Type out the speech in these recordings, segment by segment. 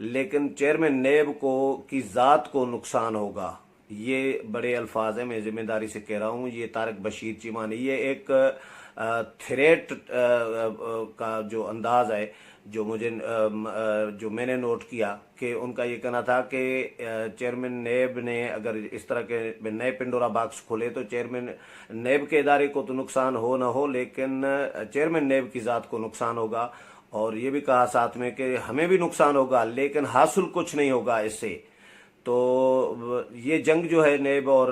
لیکن chairman NAB کو کی ذات کو نقصان ہوگا. یہ بڑے الفاظ ہیں، میں ذمہ داری سے کہہ رہا ہوں. یہ طارق بشیر چیمانی، یہ ایک تھریٹ کا جو انداز ہے جو میں نے نوٹ کیا کہ ان کا یہ کہنا تھا کہ چیئرمین نیب نے اگر اس طرح کے نئے پنڈورا باکس کھولے تو چیئرمین نیب کے ادارے کو تو نقصان ہو نہ ہو، لیکن چیئرمین نیب کی ذات کو نقصان ہوگا. اور یہ بھی کہا ساتھ میں کہ ہمیں بھی نقصان ہوگا لیکن حاصل کچھ نہیں ہوگا اس سے. تو یہ جنگ جو ہے نیب اور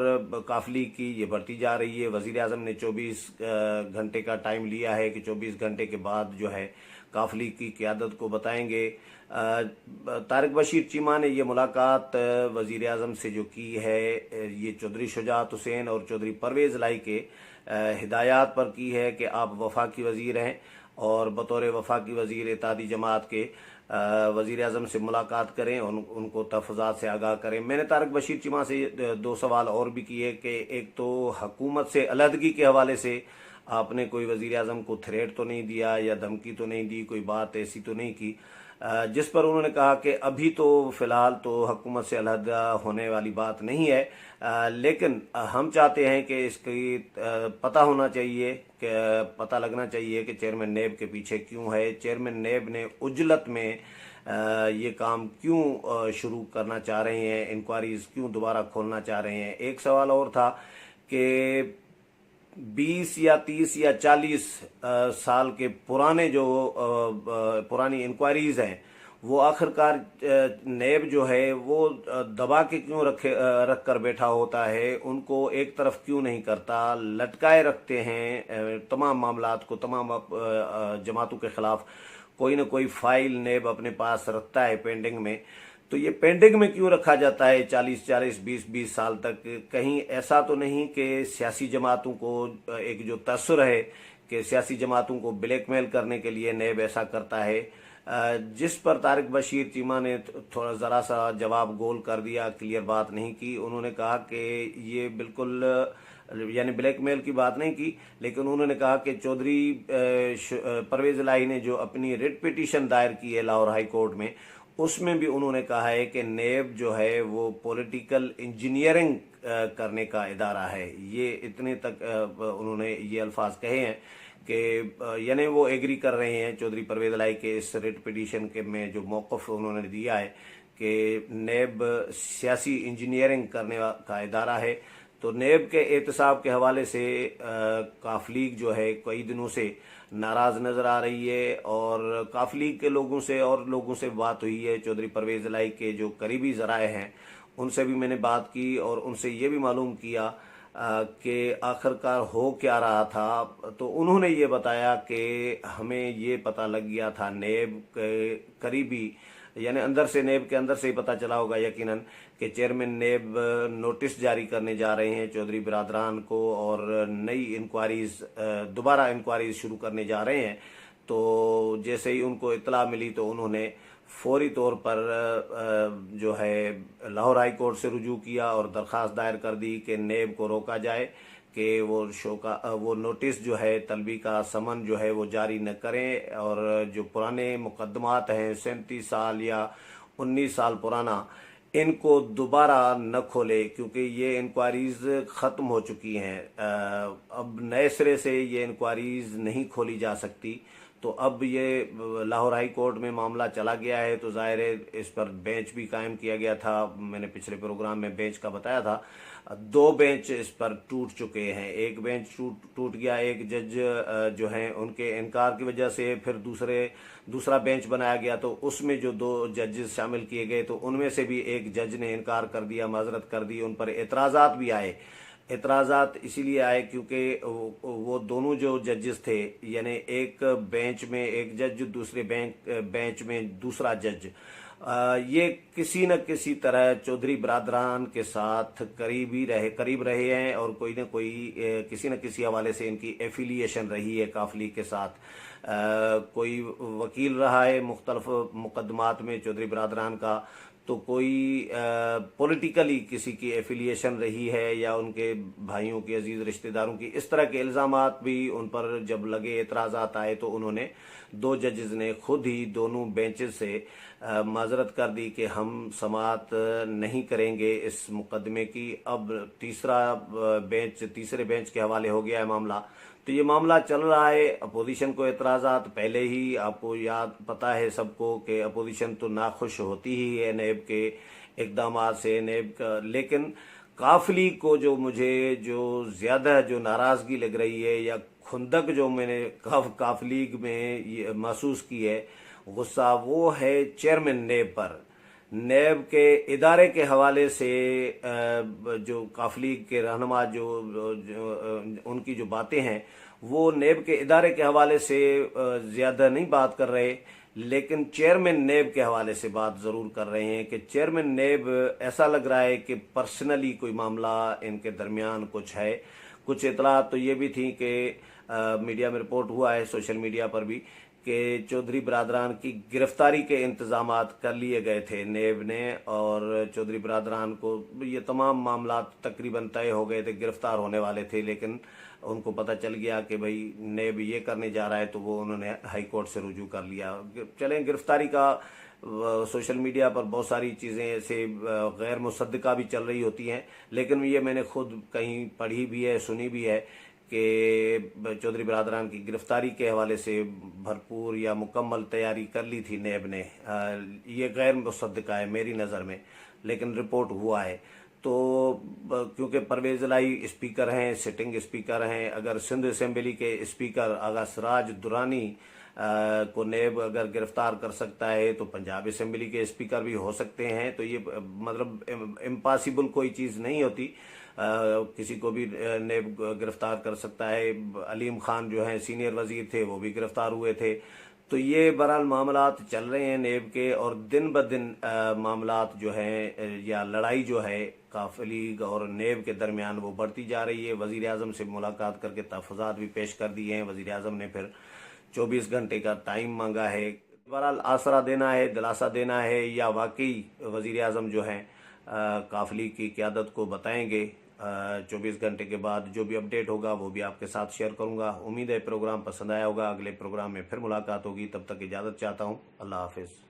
کافلی کی یہ بڑھتی جا رہی ہے. وزیر اعظم نے 24 گھنٹے کا ٹائم لیا ہے کہ 24 گھنٹے کے بعد جو ہے کافلی کی قیادت کو بتائیں گے. طارق بشیر چیمہ نے یہ ملاقات وزیر اعظم سے جو کی ہے یہ چودھری شجاعت حسین اور چودھری پرویز الہی کے ہدایات پر کی ہے کہ آپ وفاقی وزیر ہیں اور بطور وفاقی وزیر اتحادی جماعت کے وزیر اعظم سے ملاقات کریں، ان کو تحفظات سے آگاہ کریں. میں نے طارق بشیر چیمہ سے 2 سوال اور بھی کیے کہ ایک تو حکومت سے علیحدگی کے حوالے سے آپ نے کوئی وزیر اعظم کو تھریٹ تو نہیں دیا یا دھمکی تو نہیں دی، کوئی بات ایسی تو نہیں کی، جس پر انہوں نے کہا کہ ابھی تو فی الحال تو حکومت سے علیحدہ ہونے والی بات نہیں ہے، لیکن ہم چاہتے ہیں کہ اس کی پتہ ہونا چاہیے، کہ پتہ لگنا چاہیے کہ چیئرمین نیب کے پیچھے کیوں ہے، چیئرمین نیب نے عجلت میں یہ کام کیوں شروع کرنا چاہ رہے ہیں، انکوائریز کیوں دوبارہ کھولنا چاہ رہے ہیں. ایک سوال اور تھا کہ 20 یا 30 یا 40 سال کے پرانی انکوائریز ہیں وہ آخرکار نیب جو ہے وہ دبا کے کیوں رکھ کر بیٹھا ہوتا ہے، ان کو ایک طرف کیوں نہیں کرتا، لٹکائے رکھتے ہیں تمام معاملات کو. تمام جماعتوں کے خلاف کوئی نہ کوئی فائل نیب اپنے پاس رکھتا ہے پینڈنگ میں. تو یہ پینڈنگ میں کیوں رکھا جاتا ہے 40 20 سال تک؟ کہیں ایسا تو نہیں کہ سیاسی جماعتوں کو ایک جو تاثر ہے کہ سیاسی جماعتوں کو بلیک میل کرنے کے لیے نیب ایسا کرتا ہے؟ جس پر طارق بشیر چیمہ نے تھوڑا ذرا سا جواب گول کر دیا، کلیئر بات نہیں کی. انہوں نے کہا کہ یہ بالکل یعنی بلیک میل کی بات نہیں کی، لیکن انہوں نے کہا کہ چودھری پرویز الہی نے جو اپنی ریٹ پٹیشن دائر کی ہے لاہور ہائی کورٹ میں، اس میں بھی انہوں نے کہا ہے کہ نیب جو ہے وہ پولیٹیکل انجینئرنگ کرنے کا ادارہ ہے. یہ اتنے تک انہوں نے یہ الفاظ کہے ہیں کہ یعنی وہ ایگری کر رہے ہیں چودھری پرویز الہی کے اس ریٹ پٹیشن کے میں جو موقف انہوں نے دیا ہے کہ نیب سیاسی انجینئرنگ کرنے کا ادارہ ہے. تو نیب کے احتساب کے حوالے سے کاف لیگ جو ہے کئی دنوں سے ناراض نظر آ رہی ہے، اور کاف لیگ کے لوگوں سے اور لوگوں سے بات ہوئی ہے. چودھری پرویز الہی کے جو قریبی ذرائع ہیں ان سے بھی میں نے بات کی اور ان سے یہ بھی معلوم کیا کہ آخرکار ہو کیا رہا تھا. تو انہوں نے یہ بتایا کہ ہمیں یہ پتہ لگ گیا تھا، نیب کے قریبی یعنی اندر سے نیب کے اندر سے ہی پتہ چلا ہوگا یقیناً کہ چیئرمین نیب نوٹس جاری کرنے جا رہے ہیں چودھری برادران کو اور نئی انکوائریز دوبارہ انکوائریز شروع کرنے جا رہے ہیں. تو جیسے ہی ان کو اطلاع ملی تو انہوں نے فوری طور پر جو ہے لاہور ہائی کورٹ سے رجوع کیا اور درخواست دائر کر دی کہ نیب کو روکا جائے کہ وہ نوٹس جو ہے طلبی کا سمن جو ہے وہ جاری نہ کریں، اور جو پرانے مقدمات ہیں 37 سال یا 19 سال پرانا ان کو دوبارہ نہ کھولے، کیونکہ یہ انکوائریز ختم ہو چکی ہیں. اب نئے سرے سے یہ انکوائریز نہیں کھولی جا سکتی. تو اب یہ لاہور ہائی کورٹ میں معاملہ چلا گیا ہے تو ظاہر ہے اس پر بینچ بھی قائم کیا گیا تھا. میں نے پچھلے پروگرام میں بینچ کا بتایا تھا. 2 بینچ اس پر ٹوٹ چکے ہیں. ایک بینچ ٹوٹ گیا، ایک جج جو ہیں ان کے انکار کی وجہ سے پھر دوسرا بینچ بنایا گیا، تو اس میں جو 2 ججز شامل کیے گئے تو ان میں سے بھی ایک جج نے انکار کر دیا، معذرت کر دی. ان پر اعتراضات بھی آئے. اعتراضات اسی لیے آئے کیونکہ وہ دونوں جو ججز تھے یعنی ایک بینچ میں ایک جج، دوسرے بینچ میں دوسرا جج، یہ کسی نہ کسی طرح چودھری برادران کے ساتھ قریب رہے ہیں اور کوئی نہ کوئی کسی نہ کسی حوالے سے ان کی ایفیلیشن رہی ہے کاف لیگ کے ساتھ. کوئی وکیل رہا ہے مختلف مقدمات میں چودھری برادران کا، تو کوئی پولیٹیکلی کسی کی ایفیلیشن رہی ہے یا ان کے بھائیوں کی عزیز رشتہ داروں کی، اس طرح کے الزامات بھی ان پر جب لگے، اعتراضات آئے، تو انہوں نے 2 ججز نے خود ہی دونوں بینچز سے معذرت کر دی کہ ہم سماعت نہیں کریں گے اس مقدمے کی۔ اب تیسرے بینچ کے حوالے ہو گیا ہے معاملہ۔ تو یہ معاملہ چل رہا ہے، اپوزیشن کو اعتراضات پہلے ہی، آپ کو پتا ہے سب کو کہ اپوزیشن تو ناخوش ہوتی ہی ہے نیب کے اقدامات سے، نیب کا، لیکن کاف لیگ کو مجھے زیادہ ناراضگی لگ رہی ہے، یا کھندک جو میں نے کاف لیگ میں محسوس کی ہے، غصہ، وہ ہے چیئرمین نیب پر۔ نیب کے ادارے کے حوالے سے جو کاف لیگ کے رہنما ان کی جو باتیں ہیں، وہ نیب کے ادارے کے حوالے سے زیادہ نہیں بات کر رہے، لیکن چیئرمین نیب کے حوالے سے بات ضرور کر رہے ہیں کہ چیئرمین نیب ایسا لگ رہا ہے کہ پرسنلی کوئی معاملہ ان کے درمیان کچھ ہے۔ کچھ اطلاعات تو یہ بھی تھیں کہ میڈیا میں رپورٹ ہوا ہے، سوشل میڈیا پر بھی، کہ چودھری برادران کی گرفتاری کے انتظامات کر لیے گئے تھے نیب نے، اور چودھری برادران کو یہ تمام معاملات تقریباً طے ہو گئے تھے، گرفتار ہونے والے تھے، لیکن ان کو پتہ چل گیا کہ بھئی نیب یہ کرنے جا رہا ہے، تو وہ انہوں نے ہائی کورٹ سے رجوع کر لیا۔ چلیں، گرفتاری کا سوشل میڈیا پر بہت ساری چیزیں ایسے غیر مصدقہ بھی چل رہی ہوتی ہیں، لیکن یہ میں نے خود کہیں پڑھی بھی ہے، سنی بھی ہے کہ چودھری برادران کی گرفتاری کے حوالے سے بھرپور یا مکمل تیاری کر لی تھی نیب نے۔ یہ غیر مصدقہ ہے میری نظر میں، لیکن رپورٹ ہوا ہے۔ تو کیونکہ پرویز الہی اسپیکر ہیں، سٹنگ اسپیکر ہیں، اگر سندھ اسمبلی کے اسپیکر آغا سراج درانی کو نیب اگر گرفتار کر سکتا ہے، تو پنجاب اسمبلی کے اسپیکر بھی ہو سکتے ہیں۔ تو یہ مطلب امپاسبل کوئی چیز نہیں ہوتی، کسی کو بھی نیب گرفتار کر سکتا ہے۔ علیم خان جو ہیں سینئر وزیر تھے، وہ بھی گرفتار ہوئے تھے۔ تو یہ بہرحال معاملات چل رہے ہیں نیب کے، اور دن بدن معاملات جو ہیں، یا لڑائی جو ہے کاف لیگ اور نیب کے درمیان، وہ بڑھتی جا رہی ہے۔ وزیر اعظم سے ملاقات کر کے تحفظات بھی پیش کر دیے ہیں، وزیر اعظم نے پھر 24 گھنٹے کا ٹائم مانگا ہے۔ بہرحال آسرا دینا ہے، دلاسا دینا ہے، یا واقعی وزیر اعظم جو ہیں کاف لیگ کی قیادت کو بتائیں گے۔ 24 گھنٹے کے بعد جو بھی اپڈیٹ ہوگا وہ بھی آپ کے ساتھ شیئر کروں گا۔ امید ہے پروگرام پسند آیا ہوگا، اگلے پروگرام میں پھر ملاقات ہوگی، تب تک اجازت چاہتا ہوں، اللہ حافظ۔